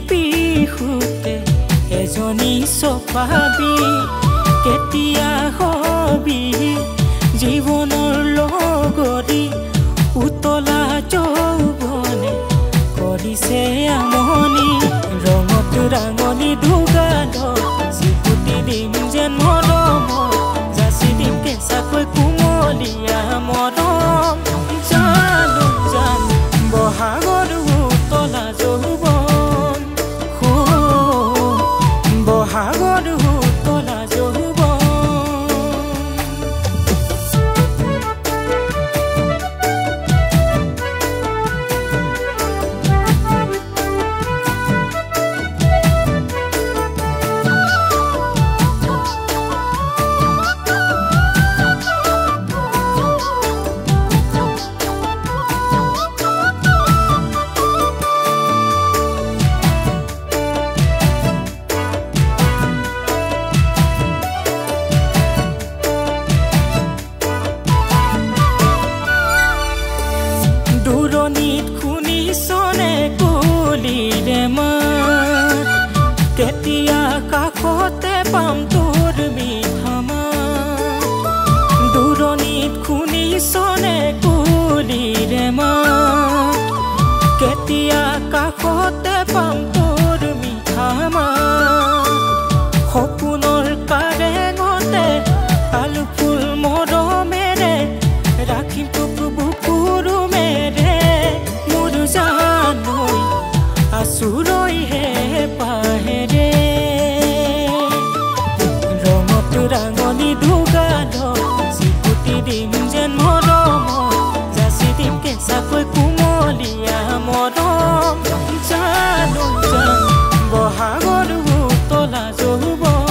বিহুতে এজনী চপাবি কেতিয়া হবি জীৱনৰ লগৰী উতলা যৌৱনে কৰিছে আমনি ৰঙত ৰাঙনি দুগালত চিকুটি দিম যেন মৰমত যাচি দিম কেঁচাকৈ কুমলীয়া মৰম জানো জানো বহাগৰ উতলা যৌৱন বহাগৰ উতলা যৌৱন দূৰণিত শুনিছনে কুলিৰে মাত কেতিয়া কাষতে পাম তোৰ মিঠা মাত দূৰণিত শুনিছনে কুলিৰে মাত কেতিয়া কাষতে পাম তোৰ মিঠা মাত সপোনৰ কাৰেঙতে আলু ফুল মৰমেৰে ৰাখিম তোক বুকুৰ আচুৰৈ হে পাহেৰে ৰঙত ৰাঙনি দুগালত চিকুটি দিম যেন মৰমত যাচি দিম কেঁচাকৈ কুমলীয়া মৰম জানো জানো বহাগৰ উতলা যৌৱন